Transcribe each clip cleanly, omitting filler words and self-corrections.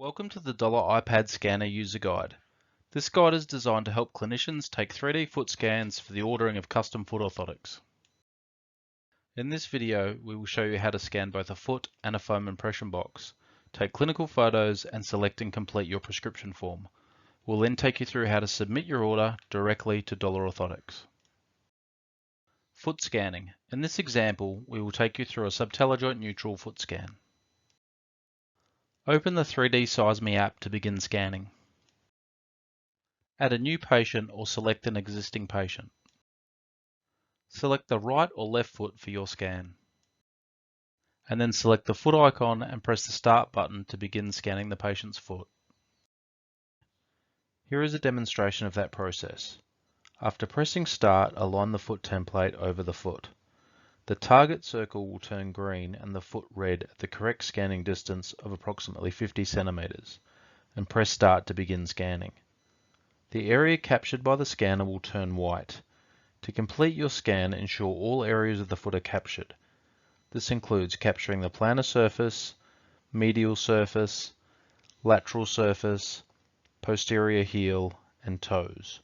Welcome to the DOLA iPad Scanner User Guide. This guide is designed to help clinicians take 3D foot scans for the ordering of custom foot orthotics. In this video, we will show you how to scan both a foot and a foam impression box, take clinical photos, and select and complete your prescription form. We'll then take you through how to submit your order directly to DOLA Orthotics. Foot scanning. In this example, we will take you through a Subtelejet neutral foot scan. Open the 3D Size Me app to begin scanning. Add a new patient or select an existing patient. Select the right or left foot for your scan. And then select the foot icon and press the Start button to begin scanning the patient's foot. Here is a demonstration of that process. After pressing Start, align the foot template over the foot. The target circle will turn green and the foot red at the correct scanning distance of approximately 50 centimeters, and press Start to begin scanning. The area captured by the scanner will turn white. To complete your scan, ensure all areas of the foot are captured. This includes capturing the plantar surface, medial surface, lateral surface, posterior heel, and toes.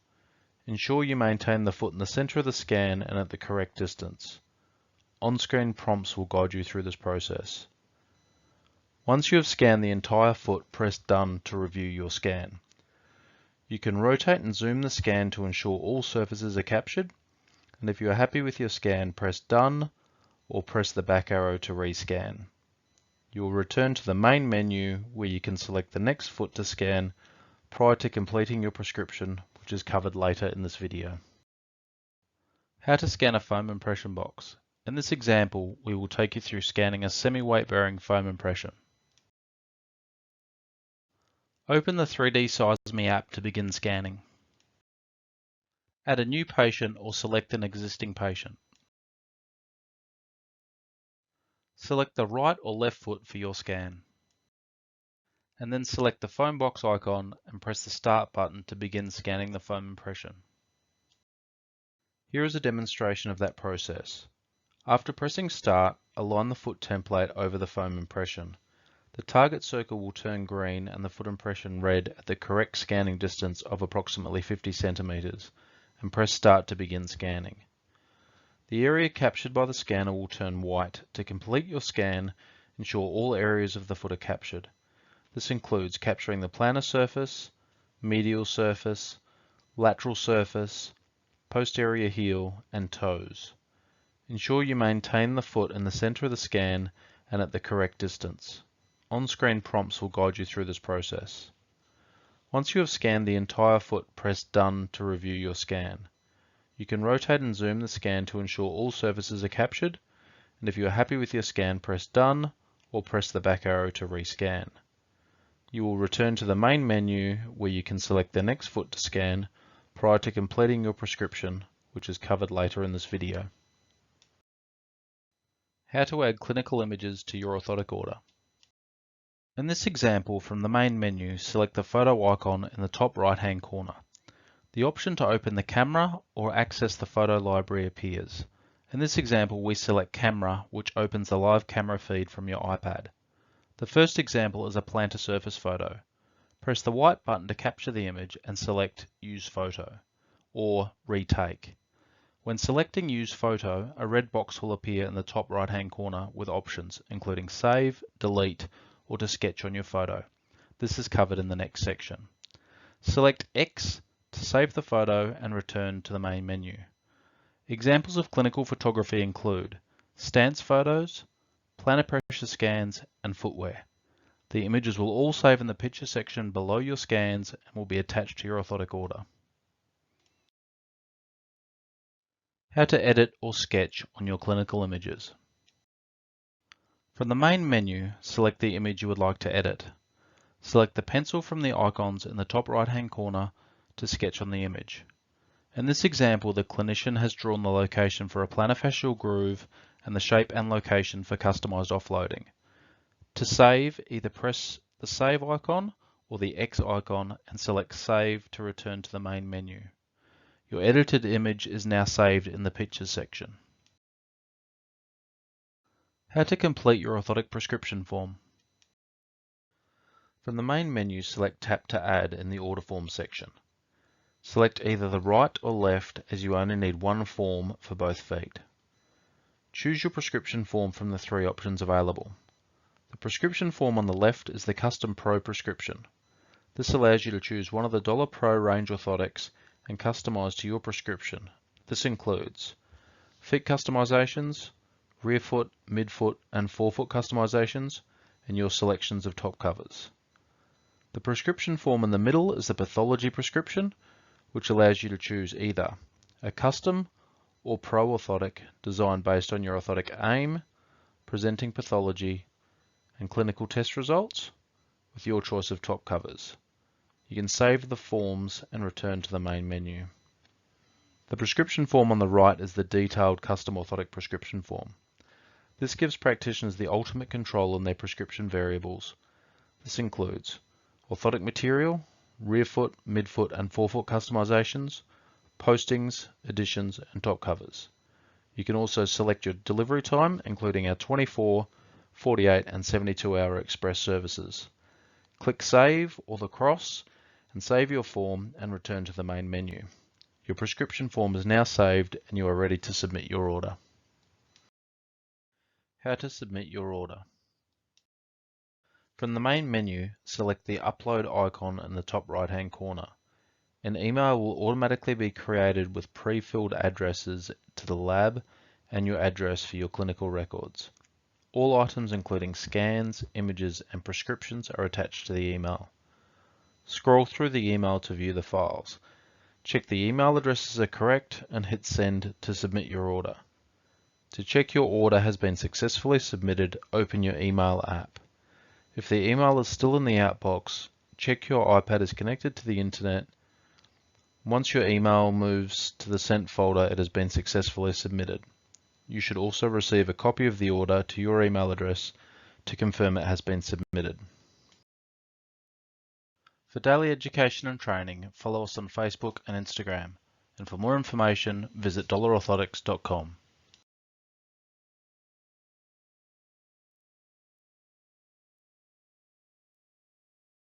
Ensure you maintain the foot in the center of the scan and at the correct distance. On-screen prompts will guide you through this process. Once you have scanned the entire foot, press Done to review your scan. You can rotate and zoom the scan to ensure all surfaces are captured, and if you are happy with your scan, press Done or press the back arrow to rescan. You will return to the main menu where you can select the next foot to scan prior to completing your prescription, which is covered later in this video. How to scan a foam impression box. In this example, we will take you through scanning a semi-weight bearing foam impression. Open the 3D Size Me app to begin scanning. Add a new patient or select an existing patient. Select the right or left foot for your scan. And then select the foam box icon and press the Start button to begin scanning the foam impression. Here is a demonstration of that process. After pressing Start, align the foot template over the foam impression. The target circle will turn green and the foot impression red at the correct scanning distance of approximately 50 centimeters, and press Start to begin scanning. The area captured by the scanner will turn white. To complete your scan, ensure all areas of the foot are captured. This includes capturing the plantar surface, medial surface, lateral surface, posterior heel, and toes. Ensure you maintain the foot in the center of the scan and at the correct distance. On-screen prompts will guide you through this process. Once you have scanned the entire foot, press Done to review your scan. You can rotate and zoom the scan to ensure all surfaces are captured, and if you are happy with your scan, press Done or press the back arrow to rescan. You will return to the main menu where you can select the next foot to scan prior to completing your prescription, which is covered later in this video. How to add clinical images to your orthotic order. In this example, from the main menu, select the photo icon in the top right-hand corner. The option to open the camera or access the photo library appears. In this example, we select Camera, which opens the live camera feed from your iPad. The first example is a plantar surface photo. Press the white button to capture the image and select Use Photo or Retake. When selecting Use Photo, a red box will appear in the top right-hand corner with options, including Save, Delete, or to sketch on your photo. This is covered in the next section. Select X to save the photo and return to the main menu. Examples of clinical photography include stance photos, plantar pressure scans, and footwear. The images will all save in the picture section below your scans and will be attached to your orthotic order. How to edit or sketch on your clinical images. From the main menu, select the image you would like to edit. Select the pencil from the icons in the top right-hand corner to sketch on the image. In this example, the clinician has drawn the location for a plantar fascial groove and the shape and location for customized offloading. To save, either press the Save icon or the X icon and select Save to return to the main menu. Your edited image is now saved in the Pictures section. How to complete your orthotic prescription form. From the main menu, select Tap to Add in the Order Form section. Select either the right or left as you only need one form for both feet. Choose your prescription form from the three options available. The prescription form on the left is the Custom Pro prescription. This allows you to choose one of the DOLA Pro range orthotics and customize to your prescription. This includes feet customizations, rear foot, midfoot, and forefoot customizations, and your selections of top covers. The prescription form in the middle is the pathology prescription, which allows you to choose either a custom or pro orthotic designed based on your orthotic aim, presenting pathology, and clinical test results, with your choice of top covers. You can save the forms and return to the main menu. The prescription form on the right is the detailed custom orthotic prescription form. This gives practitioners the ultimate control on their prescription variables. This includes orthotic material, rear foot, midfoot, and forefoot customizations, postings, additions, and top covers. You can also select your delivery time, including our 24, 48, and 72-hour express services. Click Save or the cross and save your form and return to the main menu. Your prescription form is now saved and you are ready to submit your order. How to submit your order. From the main menu, select the Upload icon in the top right-hand corner. An email will automatically be created with pre-filled addresses to the lab and your address for your clinical records. All items including scans, images, and prescriptions are attached to the email. Scroll through the email to view the files. Check the email addresses are correct and hit Send to submit your order. To check your order has been successfully submitted, open your email app. If the email is still in the outbox, check your iPad is connected to the internet. Once your email moves to the sent folder, it has been successfully submitted. You should also receive a copy of the order to your email address to confirm it has been submitted. For daily education and training, follow us on Facebook and Instagram. And for more information, visit dolaorthotics.com.